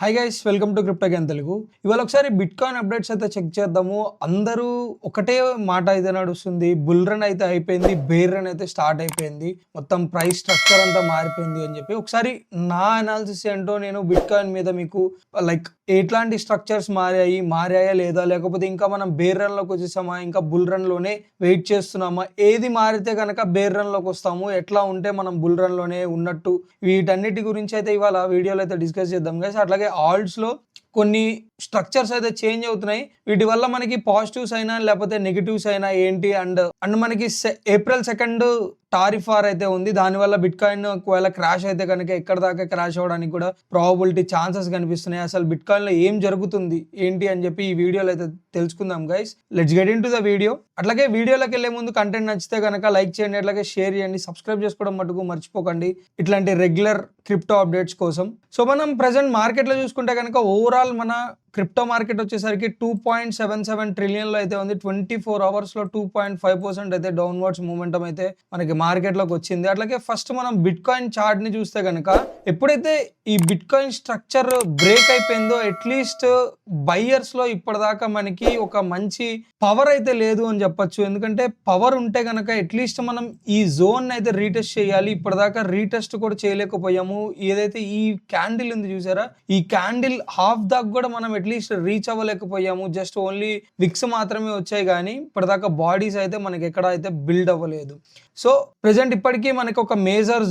Hi guys, welcome to crypto game Telugu. ఇవాళ ఒకసారి bit coin updates అయితే చెక్ చేద్దాము. అందరూ ఒకటే మాట అయితే నడుస్తుంది, బుల్ రన్ అయితే అయిపోయింది, బేర్ రన్ అయితే స్టార్ట్ అయిపోయింది, మొత్తం ప్రైస్ స్ట్రక్చర్ అంతా మారిపోయింది అని చెప్పి ఒకసారి నా అనాలిసిస్ ఏంటో నేను బిట్ కాయిన్ మీద మీకు ఎట్లాంటి స్ట్రక్చర్స్ మారాయా లేదా, లేకపోతే ఇంకా మనం బేర్ రన్లోకి వచ్చేసామా, ఇంకా బుల్ రన్లోనే వెయిట్ చేస్తున్నామా, ఏది మారితే కనుక బేర్ రన్లోకి వస్తాము, ఎట్లా ఉంటే మనం బుల్ రన్లోనే ఉన్నట్టు, వీటన్నిటి గురించి అయితే ఇవాళ వీడియోలో అయితే డిస్కస్ చేద్దాం గైస్. అట్లాగే ఆల్ట్స్లో కొన్ని స్ట్రక్చర్స్ అయితే చేంజ్ అవుతున్నాయి. వీటి వల్ల మనకి పాజిటివ్స్ అయినా లేకపోతే నెగిటివ్స్ అయినా ఏంటి అండ్ మనకి April 2 టారిఫార్ అయితే ఉంది. దానివల్ల బిట్ కాయిన్ ఒకవేళ క్రాష్ అయితే కనుక ఎక్కడ దాకా క్రాష్ అవ్వడానికి కూడా ప్రాబబిలిటీ ఛాన్సెస్ కనిపిస్తున్నాయి. అసలు బిట్ కాయిన్ లో ఏం జరుగుతుంది ఏంటి అని చెప్పి ఈ వీడియోలో అయితే తెలుసుకుందాం guys. Let's get in to the video. అట్లాగే వీడియోలోకి వెళ్ళే ముందు కంటెంట్ నచ్చితే కనుక లైక్ చేయండి, అట్లాగే షేర్ చేయండి, సబ్స్క్రైబ్ చేసుకోవడం మటుకు మర్చిపోకండి ఇట్లాంటి రెగ్యులర్ క్రిప్టో అప్డేట్స్ కోసం. సో మనం ప్రెసెంట్ మార్కెట్లో చూసుకుంటే కనుక ఓవరాల్ మన క్రిప్టో మార్కెట్ వచ్చేసరికి 2.77 ట్రిలియన్లో అయితే ఉంది. 24 అవర్స్లో 2.5% అయితే డౌన్వర్డ్స్ మూమెంటం అయితే మనకి మార్కెట్లోకి వచ్చింది. అట్లాగే ఫస్ట్ మనం బిట్ కాయిన్ చార్ట్ని చూస్తే కనుక ఎప్పుడైతే ఈ బిట్ కాయిన్ స్ట్రక్చర్ బ్రేక్ అయిపోయిందో అట్లీస్ట్ బయ్యర్స్లో ఇప్పటిదాకా మనకి ఒక మంచి పవర్ అయితే లేదు అని చెప్పొచ్చు. ఎందుకంటే పవర్ ఉంటే కనుక అట్లీస్ట్ మనం ఈ జోన్ అయితే రీటెస్ట్ చేయాలి. ఇప్పటిదాకా రీటెస్ట్ కూడా చేయలేకపోయాము. ఏదైతే ఈ క్యాండిల్ ఉంది చూసారా, ఈ క్యాండిల్ హాఫ్ దాకా కూడా మనం అట్లీస్ట్ రీచ్ అవ్వలేకపోయాము. జస్ట్ ఓన్లీ విక్స్ మాత్రమే వచ్చాయి, కానీ ఇప్పటిదాకా బాడీస్ అయితే మనకి ఎక్కడ అయితే బిల్డ్ అవ్వలేదు. సో ప్రెసెంట్ ఇప్పటికీ మనకి ఒక మేజర్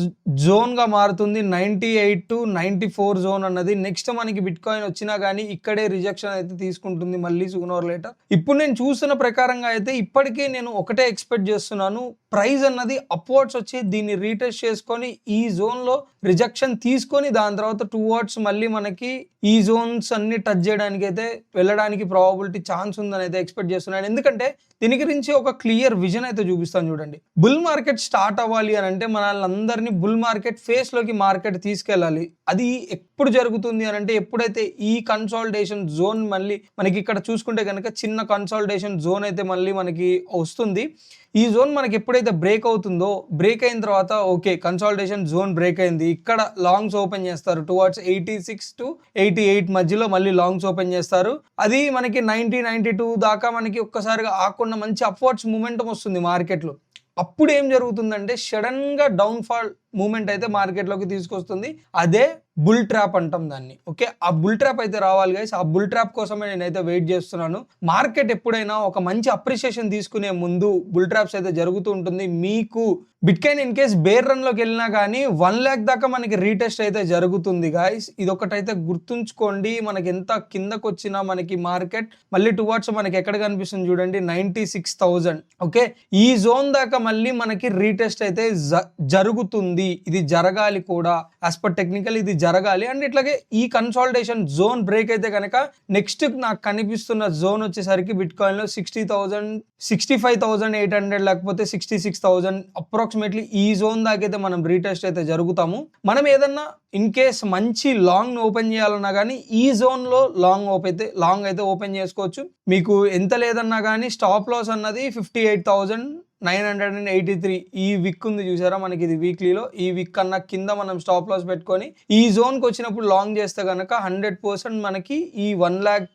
జోన్ గా మారుతుంది 98 to 94 జోన్ అన్నది. నెక్స్ట్ మనకి బిట్ కాయిన్ వచ్చినా కానీ ఇక్కడే రిజెక్షన్ అయితే తీసుకుంటుంది మళ్ళీ సూన్ ఆర్ లేటర్. ఇప్పుడు నేను చూస్తున్న ప్రకారంగా అయితే ఇప్పటికీ నేను ఒకటే ఎక్స్పెక్ట్ చేస్తున్నాను, ప్రైస్ అన్నది అప్వర్డ్స్ వచ్చి దీన్ని రీటెస్ట్ చేసుకొని ఈ జోన్ లో రిజెక్షన్ తీసుకొని దాని తర్వాత టువర్డ్స్ మళ్ళీ మనకి ఈ జోన్స్ అన్ని టచ్ చేయడానికి అయితే వెళ్ళడానికి ప్రాబబిలిటీ ఛాన్స్ ఉందని అయితే ఎక్స్పెక్ట్ చేస్తున్నాను. ఎందుకంటే దీని గురించి ఒక క్లియర్ విజన్ అయితే చూపిస్తాను చూడండి. బుల్ మార్కెట్ స్టార్ట్ అవ్వాలి అని అంటే మనల్ని బుల్ మార్కెట్ ఫేస్ లోకి మార్కెట్ తీసుకెళ్ళాలి. అది ఎప్పుడు జరుగుతుంది అని అంటే ఎప్పుడైతే ఈ కన్సాలిడేషన్ జోన్ మళ్ళీ మనకి ఇక్కడ చూసుకుంటే కనుక చిన్న కన్సాలిడేషన్ జోన్ అయితే మళ్ళీ మనకి వస్తుంది. ఈ జోన్ మనకి ఎప్పుడైతే బ్రేక్ అవుతుందో, బ్రేక్ అయిన తర్వాత ఓకే కన్సాలిడేషన్ జోన్ బ్రేక్ అయింది, ఇక్కడ లాంగ్స్ ఓపెన్ చేస్తారు టువర్డ్స్ 86 to 88 మధ్యలో మళ్ళీ లాంగ్స్ ఓపెన్ చేస్తారు. అది మనకి 90-92 దాకా మనకి ఒక్కసారిగా ఆకుండా మంచి అప్వర్డ్స్ మూమెంటం వస్తుంది మార్కెట్లో. అప్పుడు ఏం జరుగుతుందంటే సడన్ గా డౌన్ ఫాల్ మూమెంట్ అయితే మార్కెట్లోకి తీసుకొస్తుంది. అదే బుల్ ట్రాప్ అంటాం దాన్ని. ఓకే, ఆ బుల్ ట్రాప్ అయితే రావాలి గైస్. ఆ బుల్ ట్రాప్ కోసమే నేనైతే వెయిట్ చేస్తున్నాను. మార్కెట్ ఎప్పుడైనా ఒక మంచి అప్రిషియేషన్ తీసుకునే ముందు బుల్ ట్రాప్స్ అయితే జరుగుతూ ఉంటుంది. మీకు bitcoin in case bear run లోకి వెళ్ళినా కానీ 1 lakh దాకా మనకి రీటెస్ట్ అయితే జరుగుతుంది గాయస్. ఇదొకటైతే గుర్తుంచుకోండి. మనకి ఎంత కిందకు వచ్చినా మనకి మార్కెట్ మళ్ళీ టువర్డ్స్ మనకి ఎక్కడ కనిపిస్తుంది చూడండి 96,000. ఓకే, ఈ జోన్ దాకా మళ్ళీ మనకి రీటెస్ట్ అయితే జరుగుతుంది. ఇది జరగాలి కూడా, యాజ్ పర్ టెక్నికల్ ఇది జరగాలి. అండ్ ఇట్లాగే ఈ కన్సాలిడేషన్ జోన్ బ్రేక్ అయితే కనుక నెక్స్ట్ నాకు కనిపిస్తున్న జోన్ వచ్చేసరికి బిట్ కాయిన్ లో 60,000, 65,800 లేకపోతే 66,000 అప్రాక్సిమేట్లీ ఈ జోన్ దాకైతే మనం రీటెస్ట్ అయితే జరుగుతాము. మనం ఏదన్నా ఇన్ కేస్ మంచి లాంగ్ ఓపెన్ చేయాలన్నా కానీ ఈ జోన్ లో లాంగ్ అయితే ఓపెన్ చేసుకోవచ్చు. మీకు ఎంత లేదన్నా కానీ స్టాప్ లాస్ అన్నది 58,983 ఈ విక్ ఉంది చూసారా మనకి, ఇది వీక్లీలో ఈ విక్ కన్నా కింద మనం స్టాప్ లాస్ పెట్టుకొని ఈ జోన్కి వచ్చినప్పుడు లాంగ్ చేస్తే కనుక 100% మనకి ఈ $1 lakh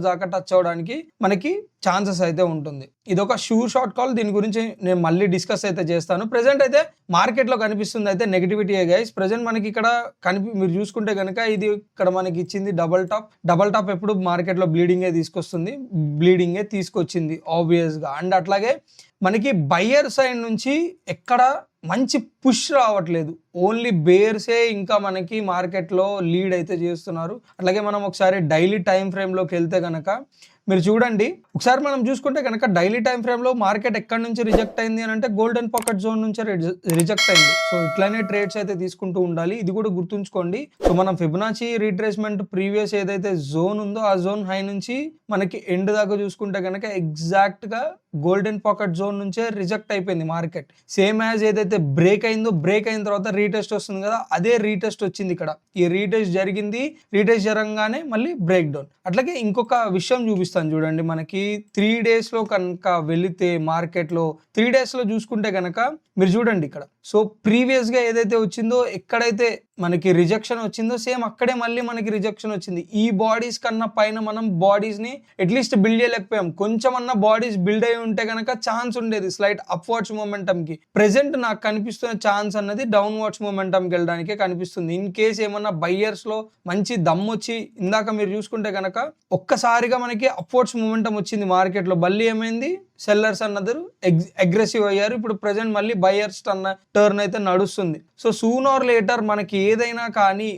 దాకా టచ్ అవడానికి మనకి ఛాన్సెస్ అయితే ఉంటుంది. ఇది ఒక షూర్ షార్ట్ కాల్. దీని గురించి నేను మళ్ళీ డిస్కస్ అయితే చేస్తాను. ప్రెసెంట్ అయితే మార్కెట్లో కనిపిస్తుంది అయితే నెగిటివిటీయే గైస్. ప్రెసెంట్ మనకి ఇక్కడ మీరు చూసుకుంటే కనుక ఇది ఇక్కడ మనకి ఇచ్చింది డబల్ టాప్ ఎప్పుడు మార్కెట్లో బ్లీడింగే తీసుకొచ్చింది ఆబ్వియస్గా. అండ్ అట్లాగే మనకి బయ్యర్ సైడ్ నుంచి ఎక్కడ మంచి పుష్ రావట్లేదు, ఓన్లీ బేర్సే ఇంకా మనకి మార్కెట్లో లీడ్ అయితే చేస్తున్నారు. అట్లాగే మనం ఒకసారి డైలీ టైం ఫ్రేమ్లోకి వెళ్తే కనుక మీరు చూడండి, ఒకసారి మనం చూసుకుంటే కనుక డైలీ టైం ఫ్రేమ్లో మార్కెట్ ఎక్కడి నుంచి రిజెక్ట్ అయింది అని అంటే గోల్డెన్ పాకెట్ జోన్ నుంచి రిజెక్ట్ అయింది. సో ఇట్లానే ట్రేడ్స్ అయితే తీసుకుంటూ ఉండాలి, ఇది కూడా గుర్తుంచుకోండి. సో మనం ఫిబొనాచి రీట్రేస్మెంట్ ప్రీవియస్ ఏదైతే జోన్ ఉందో ఆ జోన్ హై నుంచి మనకి ఎండ్ దాకా చూసుకుంటే కనుక ఎగ్జాక్ట్ గా గోల్డెన్ పాకెట్ జోన్ నుంచే రిజెక్ట్ అయిపోయింది మార్కెట్. సేమ్ యాజ్ ఏదైతే బ్రేక్ అయిన తర్వాత రీటెస్ట్ వస్తుంది కదా, అదే రీటెస్ట్ వచ్చింది ఇక్కడ. ఈ రీటెస్ట్ జరగగానే మళ్ళీ బ్రేక్ డౌన్. అట్లాగే ఇంకొక విషయం చూపిస్తాను చూడండి, మనకి 3 days లో కనుక వెళితే మార్కెట్లో 3 days లో చూసుకుంటే కనుక మీరు చూడండి ఇక్కడ సో ప్రీవియస్గా ఏదైతే వచ్చిందో ఎక్కడైతే మనకి రిజెక్షన్ వచ్చిందో సేమ్ అక్కడే మళ్ళీ మనకి రిజెక్షన్ వచ్చింది. ఈ బాడీస్ కన్నా పైన మనం బాడీస్ని అట్లీస్ట్ బిల్డ్ చేయలేకపోయాం. కొంచెం అన్న బాడీస్ బిల్డ్ అయి ఉంటే కనుక ఛాన్స్ ఉండేది స్లైట్ అప్వర్డ్స్ మొమెంటమ్కి. ప్రెసెంట్ నాకు కనిపిస్తున్న ఛాన్స్ అన్నది డౌన్వర్డ్స్ మొమెంటమ్కి వెళ్ళడానికే కనిపిస్తుంది. ఇన్ కేస్ ఏమన్నా బయ్యర్స్లో మంచి దమ్ వచ్చి ఇందాక మీరు చూసుకుంటే కనుక ఒక్కసారిగా మనకి అప్వర్డ్స్ మొమెంటం వచ్చింది మార్కెట్లో, మళ్ళీ ఏమైంది సెల్లర్స్ అన్నదరు అగ్రెసివ్ అయ్యారు. ఇప్పుడు ప్రెసెంట్ మళ్ళీ బయర్స్ అన్న టర్న్ అయితే నడుస్తుంది. సో సూన్ ఆర్ లేటర్ మనకి ఏదైనా కానీ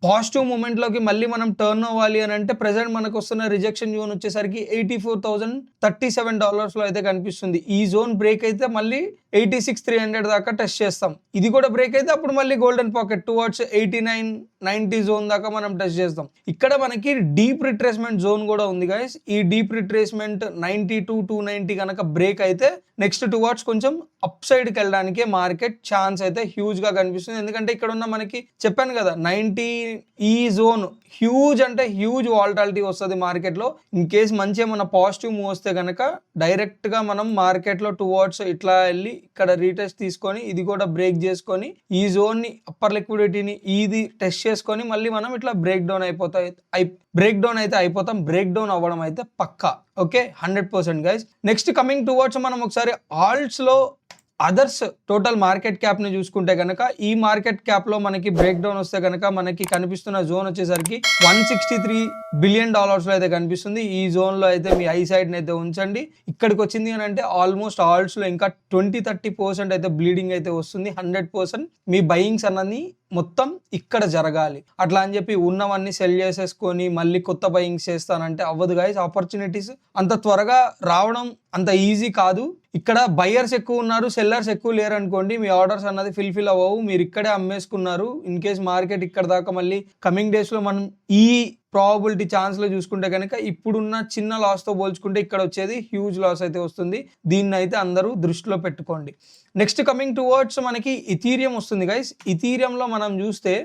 పాజిటివ్ మూమెంట్లోకి మళ్ళీ మనం టర్న్ అవ్వాలి అని అంటే ప్రెసెంట్ మనకు వస్తున్న రిజెక్షన్ జోన్ వచ్చేసరికి $84,037 అయితే కనిపిస్తుంది. ఈ జోన్ బ్రేక్ అయితే మళ్ళీ 86,300 దాకా టెస్ట్ చేస్తాం. ఇది కూడా బ్రేక్ అయితే అప్పుడు మళ్ళీ గోల్డెన్ పాకెట్ టువర్డ్స్ 89-90 జోన్ దాకా మనం టెస్ట్ చేస్తాం. ఇక్కడ మనకి డీప్ రిట్రేస్మెంట్ జోన్ కూడా ఉంది గైస్. ఈ డీప్ రిట్రేస్మెంట్ 92-290 కనుక బ్రేక్ అయితే నెక్స్ట్ టువర్డ్స్ కొంచెం అప్ సైడ్కి వెళ్ళడానికి మార్కెట్ ఛాన్స్ అయితే హ్యూజ్ గా కనిపిస్తుంది. ఎందుకంటే ఇక్కడ ఉన్న మనకి చెప్పాను కదా 90 ఈ జోన్ హ్యూజ్ అంటే హ్యూజ్ వాలటాలిటీ వస్తుంది మార్కెట్లో. ఇన్ కేస్ మంచి ఏమన్నా పాజిటివ్ మూవ్ వస్తే కనుక డైరెక్ట్ గా మనం మార్కెట్లో టువర్డ్స్ ఇట్లా వెళ్ళి ఇక్కడ రీటెస్ట్ తీసుకొని ఇది కూడా బ్రేక్ చేసుకొని ఈ జోన్ ని అప్పర్ లిక్విడిటీని ఇది టెస్ట్ చేసుకొని మళ్ళీ మనం ఇట్లా బ్రేక్ డౌన్ అయితే అయిపోతాం. బ్రేక్ డౌన్ అవ్వడం అయితే పక్కా. Okay, 100% guys. Next coming towards మనం ఒకసారి ఆల్ట్స్ లో అదర్స్ టోటల్ మార్కెట్ క్యాప్ ని చూసుకుంటే కనుక ఈ మార్కెట్ క్యాప్ లో మనకి బ్రేక్ డౌన్ వస్తే కనుక మనకి కనిపిస్తున్న జోన్ వచ్చేసరికి $163 బిలియన్ లో అయితే కనిపిస్తుంది. ఈ జోన్ లో అయితే మీ ఐ సైడ్ అయితే ఉంచండి. ఇక్కడికి వచ్చింది అని అంటే ఆల్మోస్ట్ ఆల్ట్స్ లో ఇంకా 20-30% అయితే బ్లీడింగ్ అయితే వస్తుంది. 100% మీ బయింగ్స్ అన్నది మొత్తం ఇక్కడ జరగాలి. అట్లా అని చెప్పి ఉన్నవన్నీ సెల్ చేసేసుకొని మళ్ళీ కొత్త బయింగ్స్ చేస్తానంటే అవ్వదు గైస్. ఆపర్చునిటీస్ అంత త్వరగా రావడం అంత ఈజీ కాదు. ఇక్కడ బయర్స్ ఎక్కువ ఉన్నారు, సెల్లర్స్ ఎక్కువ లేరు అనుకోండి, మీ ఆర్డర్స్ అన్నది ఫిల్ఫిల్ అవ్వవు. మీరు ఇక్కడే అమ్మేసుకున్నారు. ఇన్ కేస్ మార్కెట్ ఇక్కడ దాకా మళ్ళీ కమింగ్ డేస్ లో మనం ఈ ప్రాబబిలిటీ ఛాన్స్ లో చూసుకుంటే కనుక ఇప్పుడున్న చిన్న లాస్ తో పోల్చుకుంటే ఇక్కడ వచ్చేది హ్యూజ్ లాస్ అయితే వస్తుంది. దీన్ని అయితే అందరూ దృష్టిలో పెట్టుకోండి. నెక్స్ట్ కమింగ్ టువర్డ్స్ మనకి ఇథీరియం వస్తుంది గైస్. ఇథీరియంలో మనం చూస్తే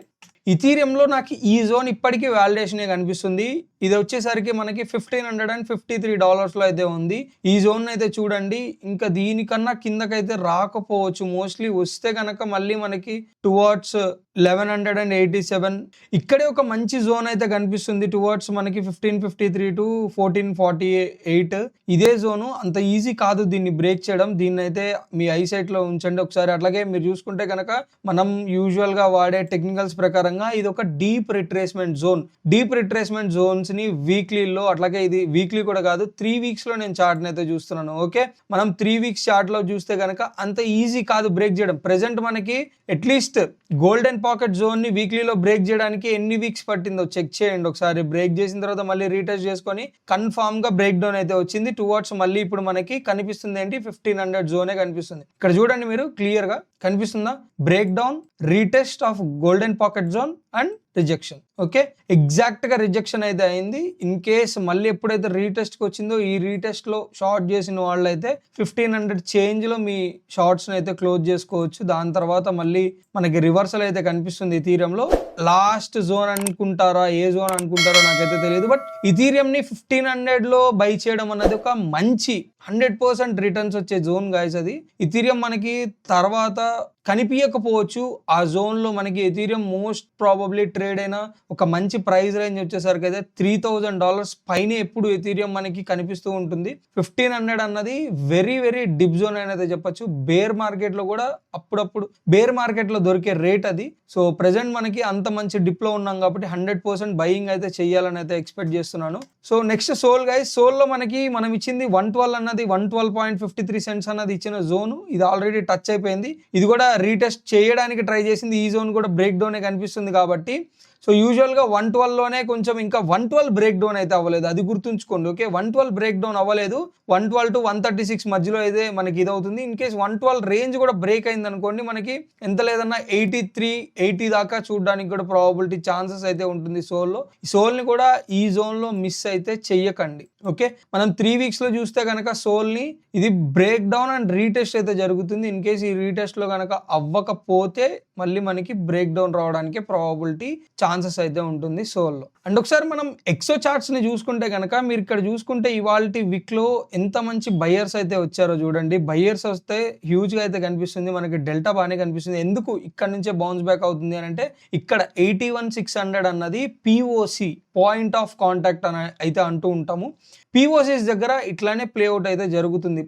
ఇథీరియంలో నాకు ఈ జోన్ ఇప్పటికీ వ్యాలిడేషనే కనిపిస్తుంది. ఇది వచ్చేసరికి మనకి $1,553 అయితే ఉంది. ఈ జోన్ అయితే చూడండి, ఇంకా దీనికన్నా కిందకైతే రాకపోవచ్చు. మోస్ట్లీ వస్తే కనుక మళ్ళీ మనకి టువర్డ్స్ 1187 ఇక్కడే ఒక మంచి జోన్ అయితే కనిపిస్తుంది. టువర్డ్స్ మనకి 1553 to 1448 ఇదే జోను. అంత ఈజీ కాదు దీన్ని బ్రేక్ చేయడం. దీన్ని అయితే మీ ఐ సైట్ లో ఉంచండి ఒకసారి. అట్లాగే మీరు చూసుకుంటే కనుక మనం యూజువల్ గా వాడే టెక్నికల్స్ ప్రకారంగా ఇది ఒక deep retracement zone. Deep retracement zones ని వీక్లీలో, అట్లాగే ఇది వీక్లీ కూడా కాదు 3 weeks లో నేను చార్ట్ అయితే చూస్తున్నాను. ఓకే, మనం 3 weeks చార్ట్ లో చూస్తే కనుక అంత ఈజీ కాదు బ్రేక్ చేయడం. ప్రెసెంట్ మనకి అట్లీస్ట్ గోల్డెన్ పాకెట్ జోన్ ని వీక్లీలో బ్రేక్ చేయడానికి ఎన్ని వీక్స్ పట్టిందో చెక్ చేయండి ఒకసారి. బ్రేక్ చేసిన తర్వాత మళ్ళీ రీటెస్ట్ చేసుకొని కన్ఫామ్ గా బ్రేక్ డౌన్ అయితే వచ్చింది. టువర్డ్స్ మళ్ళీ ఇప్పుడు మనకి కనిపిస్తుంది ఏంటి 1500 జోనే కనిపిస్తుంది. ఇక్కడ చూడండి మీరు క్లియర్ గా కనిపిస్తుందా? Break down, retest of golden pocket zone and rejection. Okay, exact గా రిజెక్షన్ అయితే అయింది. ఇన్ కేస్ మళ్ళీ ఎప్పుడైతే రీటెస్ట్ కి వచ్చిందో ఈ రీటెస్ట్ లో షార్ట్ చేసిన వాళ్ళు అయితే 1500 చేంజ్ లో మీ షార్ట్స్ అయితే క్లోజ్ చేసుకోవచ్చు. దాని తర్వాత మళ్ళీ మనకి రివర్సల్ అయితే కనిపిస్తుంది ఇథీరియంలో. లాస్ట్ జోన్ అనుకుంటారా, ఏ జోన్ అనుకుంటారో నాకైతే తెలియదు. బట్ ఇథీరియం ని 1500 లో బై చేయడం అన్నది ఒక మంచి 100% రిటర్న్స్ వచ్చే జోన్ గాయస్. అది ఇథీరియం మనకి తర్వాత కనిపించకపోవచ్చు. ఆ జోన్ లో మనకి ఎథీరియం మోస్ట్ ప్రాబబ్లీ ట్రేడ్ అయిన ఒక మంచి ప్రైస్ రేంజ్ వచ్చేసరికి అయితే $3,000 పైన ఎప్పుడు ఎథీరియం మనకి కనిపిస్తూ ఉంటుంది. 1500 అన్నది వెరీ వెరీ డిప్ జోన్ అనేది చెప్పొచ్చు. బేర్ మార్కెట్ లో కూడా అప్పుడప్పుడు బేర్ మార్కెట్ లో దొరికే రేట్ అది. సో ప్రెసెంట్ మనకి అంత మంచి డిప్ లో ఉన్నాం కాబట్టి 100% బయింగ్ అయితే చెయ్యాలని అయితే ఎక్స్పెక్ట్ చేస్తున్నాను. So next SOL guys. SOL లో మనం ఇచ్చింది 112 అన్నది 112.53 cents అన్నది ఇచ్చిన జోన్. ఇది ఆల్రెడీ టచ్ అయిపోయింది. ఇది కూడా రీటెస్ట్ చేయడానికి ట్రై చేసింది. ఈ జోన్ కూడా బ్రేక్ డౌనే కనిపిస్తుంది కాబట్టి సో యూజువల్గా 112లోనే కొంచెం ఇంకా 112 బ్రేక్ డౌన్ అయితే అవ్వలేదు, అది గుర్తుంచుకోండి. ఓకే, 112 బ్రేక్ డౌన్ అవ్వలేదు. 112 to 136 మధ్యలో అయితే మనకి ఇది అవుతుంది. ఇన్ కేస్ 112 రేంజ్ కూడా బ్రేక్ అయింది అనుకోండి, మనకి ఎంత లేదన్నా 83-80 దాకా చూడడానికి కూడా ప్రాబబిలిటీ ఛాన్సెస్ అయితే ఉంటుంది సోల్లో. ఈ సోల్ని కూడా ఈ జోన్లో మిస్ అయితే చెయ్యకండి. ఓకే, మనం 3 weeks లో చూస్తే కనుక సోల్ని ఇది బ్రేక్ డౌన్ అండ్ రీటెస్ట్ అయితే జరుగుతుంది. ఇన్ కేస్ ఈ రీటెస్ట్లో కనుక అవ్వకపోతే మళ్ళీ మనకి బ్రేక్ డౌన్ రావడానికి ప్రాబబిలిటీ ఛాన్సెస్ అయితే ఉంటుంది సోల్లో. అండ్ ఒకసారి మనం ఎక్సో చార్ట్స్ని చూసుకుంటే కనుక మీరు ఇక్కడ చూసుకుంటే ఇవాల్టి వీక్లో ఎంత మంచి బయర్స్ అయితే వచ్చారో చూడండి. బయర్స్ వస్తే హ్యూజ్గా అయితే కనిపిస్తుంది, మనకి డెల్టా బాగానే కనిపిస్తుంది. ఎందుకు ఇక్కడ నుంచే బౌన్స్ బ్యాక్ అవుతుంది అని అంటే ఇక్కడ 81,600 అన్నది పిఓసి పాయింట్ ఆఫ్ కాంటాక్ట్ అని అయితే అంటూ ఉంటాము. పిఓసిస్ దగ్గర ఇట్లానే ప్లేఅవుట్ అయితే జరుగుతుంది.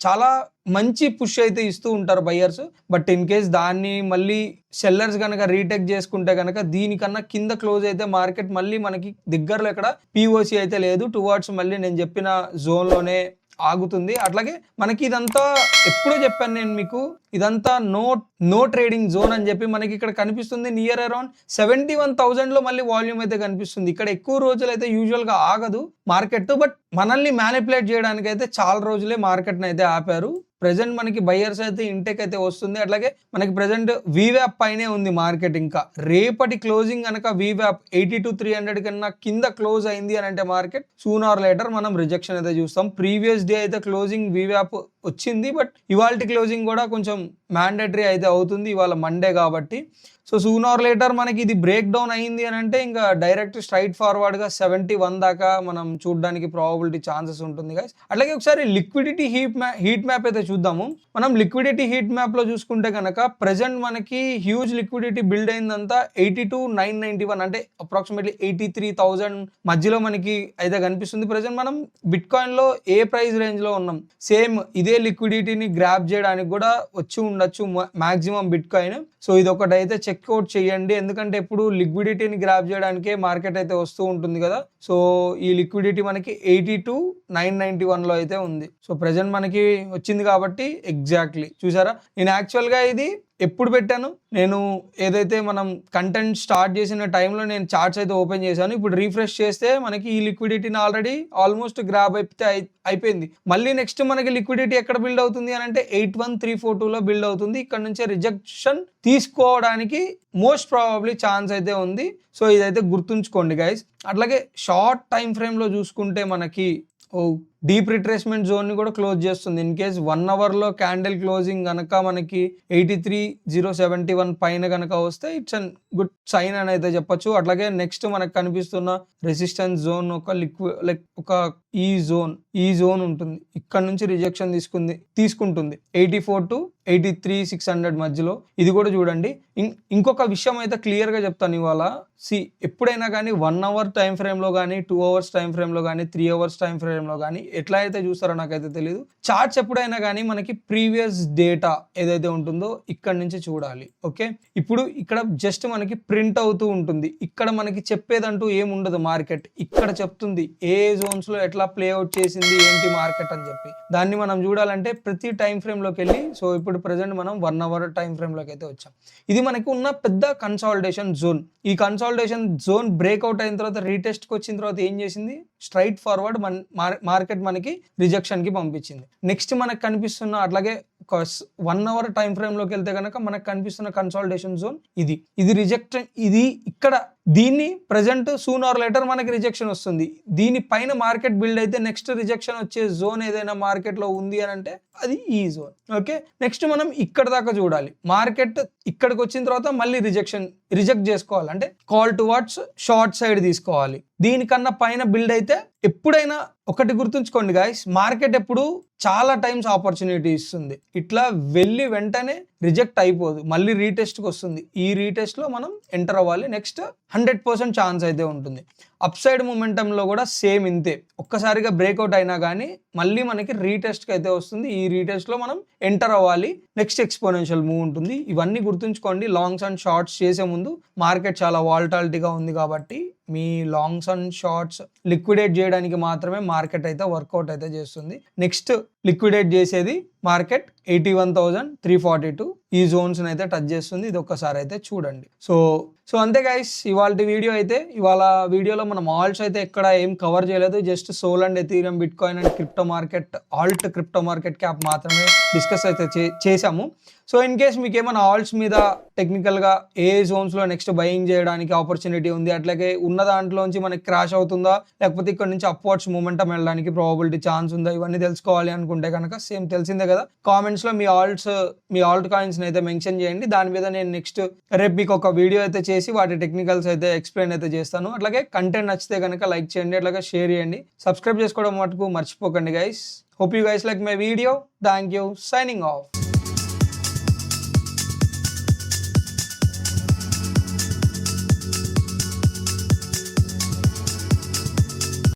చాలా మంచి పుష్ అయితే ఇస్తూ ఉంటారు బయ్యర్స్. బట్ ఇన్ కేస్ దాన్ని మళ్ళీ సెల్లర్స్ కనుక రీటేక్ చేసుకుంటే కనుక దీనికన్నా కింద క్లోజ్ అయితే మార్కెట్ మళ్ళీ మనకి దగ్గరలో ఎక్కడ పిఓసి అయితే లేదు, టువర్డ్స్ మళ్ళీ నేను చెప్పిన జోన్లోనే ఆగుతుంది. అట్లాగే మనకి ఇదంతా ఎప్పుడో చెప్పాను నేను మీకు, ఇదంతా నో ట్రేడింగ్ జోన్ అని చెప్పి మనకి ఇక్కడ కనిపిస్తుంది నియర్ అరౌండ్ 71,000లో మళ్ళీ వాల్యూమ్ అయితే కనిపిస్తుంది. ఇక్కడ ఎక్కువ రోజులు అయితే యూజువల్గా ఆగదు మార్కెట్, బట్ మనల్ని మ్యానిపులేట్ చేయడానికి అయితే చాలా రోజులే మార్కెట్ని అయితే ఆపారు. ప్రెజెంట్ మనకి బయ్యర్స్ అయితే ఇంటెక్ అయితే వస్తుంది. అట్లాగే మనకి ప్రెజెంట్ వీవ్యాప్ పైనే ఉంది మార్కెట్. ఇంకా రేపటి క్లోజింగ్ కనుక వీవ్యాప్ 82,300 కన్నా కింద క్లోజ్ అయింది అని అంటే మార్కెట్ సూన్ ఆర్ లేటర్ మనం రిజెక్షన్ అయితే చూస్తాం. ప్రీవియస్ డే అయితే క్లోజింగ్ వీవ్యాప్ వచ్చింది, బట్ ఇవాల్టి క్లోజింగ్ కూడా కొంచెం మ్యాండేటరీ అయితే అవుతుంది ఇవాళ మండే కాబట్టి. సో సూన్ ఆర్ లేటర్ మనకి ఇది బ్రేక్ డౌన్ అయింది అని అంటే ఇంకా డైరెక్ట్ స్ట్రైట్ ఫార్వర్డ్గా 71 దాకా మనం చూడడానికి ప్రాబబిలిటీ ఛాన్సెస్ ఉంటుంది గైస్. అట్లాగే ఒకసారి లిక్విడిటీ హీట్ మ్యాప్ అయితే చూద్దాము. మనం లిక్విడిటీ హీట్ మ్యాప్లో చూసుకుంటే కనుక ప్రెజెంట్ మనకి హ్యూజ్ లిక్విడిటీ బిల్డ్ అయిందంతా 82,991 అంటే అప్రాక్సిమేట్లీ 83,000 మధ్యలో మనకి అయితే కనిపిస్తుంది. ప్రెజెంట్ మనం బిట్ కాయిన్లో ఏ ప్రైస్ రేంజ్లో ఉన్నాం, సేమ్ ఇదే లిక్విడిటీని గ్రాప్ చేయడానికి కూడా వచ్చి ఉండొచ్చు మ్యాక్సిమం బిట్ కాయిన్. సో ఇది ఒకటైతే చెక్అవుట్ చేయండి, ఎందుకంటే ఎప్పుడు లిక్విడిటీని గ్రాప్ చేయడానికే మార్కెట్ అయితే వస్తూ ఉంటుంది కదా. సో ఈ లిక్విడిటీ మనకి 82,991లో అయితే ఉంది. సో ప్రెజెంట్ మనకి వచ్చింది కాబట్టి ఎగ్జాక్ట్లీ చూసారా. నేను యాక్చువల్గా ఇది ఎప్పుడు పెట్టాను, నేను ఏదైతే మనం కంటెంట్ స్టార్ట్ చేసిన టైంలో నేను చార్ట్స్ అయితే ఓపెన్ చేశాను. ఇప్పుడు రీఫ్రెష్ చేస్తే మనకి ఈ లిక్విడిటీని ఆల్రెడీ ఆల్మోస్ట్ గ్రాబ్ అయితే అయిపోయింది. మళ్ళీ నెక్స్ట్ మనకి లిక్విడిటీ ఎక్కడ బిల్డ్ అవుతుంది అని అంటే 81,342లో బిల్డ్ అవుతుంది. ఇక్కడ నుంచే రిజెక్షన్ తీసుకోవడానికి మోస్ట్ ప్రాబబ్లీ ఛాన్స్ అయితే ఉంది. సో ఇదైతే గుర్తుంచుకోండి గైస్. అట్లాగే షార్ట్ టైం ఫ్రేమ్లో చూసుకుంటే మనకి డీప్ రిట్రేస్మెంట్ జోన్ని కూడా క్లోజ్ చేస్తుంది. ఇన్ కేస్ 1 అవర్లో క్యాండిల్ క్లోజింగ్ కనుక మనకి 83,071 పైన కనుక వస్తే ఇట్స్ అన్ గుడ్ సైన్ అని అయితే చెప్పొచ్చు. అట్లాగే నెక్స్ట్ మనకు కనిపిస్తున్న రెసిస్టెన్స్ జోన్ ఒక ఈ జోన్ ఉంటుంది, ఇక్కడ నుంచి రిజెక్షన్ తీసుకుంటుంది 84 to 83,600 మధ్యలో. ఇది కూడా చూడండి. ఇంకొక విషయం అయితే క్లియర్గా చెప్తాను ఇవాళ. ఎప్పుడైనా కానీ 1 అవర్ టైం ఫ్రేమ్లో కానీ 2 అవర్స్ టైం ఫ్రేమ్లో కానీ 3 అవర్స్ టైం ఫ్రేమ్లో కానీ ఎట్లా అయితే చూస్తారో నాకైతే తెలియదు. చార్ట్స్ ఎప్పుడైనా కానీ మనకి ప్రీవియస్ డేటా ఏదైతే ఉంటుందో ఇక్కడ నుంచి చూడాలి. ఓకే, ఇప్పుడు ఇక్కడ జస్ట్ మనకి ప్రింట్ అవుతూ ఉంటుంది. ఇక్కడ మనకి చెప్పేదంటూ ఏముండదు మార్కెట్. ఇక్కడ చెప్తుంది ఏ జోన్స్లో ఎట్లా ప్లేఅవుట్ చేసింది ఏంటి మార్కెట్ అని చెప్పి. దాన్ని మనం చూడాలంటే ప్రతి టైం ఫ్రేమ్లోకి వెళ్ళి, సో ఇప్పుడు ప్రెజెంట్ మనం 1 అవర్ టైం ఫ్రేమ్లోకి అయితే వచ్చాం. ఇది మనకు ఉన్న పెద్ద కన్సాలిడేషన్ జోన్. ఈ కన్సాలిడేషన్ జోన్ బ్రేక్అవుట్ అయిన తర్వాత రీటెస్ట్కి వచ్చిన తర్వాత ఏం చేసింది, స్ట్రైట్ ఫార్వర్డ్ మార్కెట్ మనకి రిజెక్షన్కి పంపించింది. నెక్స్ట్ మనకు కనిపిస్తున్న అట్లాగే 1 అవర్ టైం ఫ్రేమ్లోకి వెళ్తే కనుక మనకు కనిపిస్తున్న కన్సాలిడేషన్ జోన్ ఇది రిజెక్షన్. ఇది ఇక్కడ దీన్ని ప్రజెంట్ సూన్ ఆర్ లేటర్ మనకి రిజెక్షన్ వస్తుంది. దీని పైన మార్కెట్ బిల్డ్ అయితే నెక్స్ట్ రిజెక్షన్ వచ్చే జోన్ ఏదైనా మార్కెట్లో ఉంది అని అంటే అది ఈ జోన్. ఓకే, నెక్స్ట్ మనం ఇక్కడ దాకా చూడాలి. మార్కెట్ ఇక్కడికి వచ్చిన తర్వాత మళ్ళీ రిజెక్ట్ చేసుకోవాలి, అంటే కాల్ టువర్డ్స్ షార్ట్ సైడ్ తీసుకోవాలి. దీనికన్నా పైన బిల్డ్ అయితే ఎప్పుడైనా ఒకటి గుర్తుంచుకోండి గాయస్, మార్కెట్ ఎప్పుడు చాలా టైమ్స్ ఆపర్చునిటీ ఇస్తుంది. ఇట్లా వెళ్ళి వెంటనే రిజెక్ట్ అయిపోదు, మళ్ళీ రీటెస్ట్కి వస్తుంది. ఈ రీటెస్ట్లో మనం ఎంటర్ అవ్వాలి. నెక్స్ట్ 100% ఛాన్స్ అయితే ఉంటుంది. అప్ సైడ్ మూమెంటంలో కూడా సేమ్ ఇంతే. ఒక్కసారిగా బ్రేక్అవుట్ అయినా కానీ మళ్ళీ మనకి రీటెస్ట్కి అయితే వస్తుంది. ఈ రీటెస్ట్లో మనం ఎంటర్ అవ్వాలి. నెక్స్ట్ ఎక్స్పోనెన్షియల్ మూవ్ ఉంటుంది. ఇవన్నీ గుర్తుంచుకోండి. లాంగ్స్ అండ్ షార్ట్స్ చేసే ముందు మార్కెట్ చాలా వాలటాలిటీగా ఉంది కాబట్టి మీ లాంగ్స్ అండ్ షార్ట్స్ లిక్విడేట్ చేయడానికి మాత్రమే మార్కెట్ అయితే వర్కౌట్ అయితే చేస్తుంది. నెక్స్ట్ లిక్విడేట్ చేసేది మార్కెట్ 81,342 ఈ జోన్స్ని అయితే టచ్ చేస్తుంది. ఇది ఒక్కసారి అయితే చూడండి. సో అంతే గైస్, ఇవాళ వీడియోలో మనం ఆల్ట్స్ అయితే ఎక్కడ ఏం కవర్ చేయలేదు. Just SOL and Ethereum, bitcoin and crypto market cap మాత్రమే డిస్కస్ అయితే చేసాము. సో ఇన్ కేస్ మీకు ఏమైనా ఆల్ట్స్ మీద టెక్నికల్గా ఏ జోన్స్లో నెక్స్ట్ బయింగ్ చేయడానికి ఆపర్చునిటీ ఉంది, అట్లాగే ఉన్న దాంట్లోంచి మనకి క్రాష్ అవుతుందా లేకపోతే ఇక్కడ నుంచి అప్వర్డ్స్ మూమెంటం వెళ్ళడానికి ప్రాబబిలిటీ ఛాన్స్ ఉందా, ఇవన్నీ తెలుసుకోవాలి అనుకుంటే ఉంటే కనుక సేమ్ తెలిసిందే కదా, కామెంట్స్ లో మీ ఆల్ట్ కాయిన్స్ అయితే మెన్షన్ చేయండి. దాని మీద నేను నెక్స్ట్ రేపు మీకు ఒక వీడియో అయితే చేసి వాటి టెక్నికల్స్ అయితే ఎక్స్ప్లెయిన్ అయితే చేస్తాను. అట్లాగే కంటెంట్ నచ్చితే కనుక లైక్ చేయండి, అట్లాగే షేర్ చేయండి, సబ్స్క్రైబ్ చేసుకోవడం మటుకు మర్చిపోకండి guys. Hope you guys like my video. Thank you. Signing off.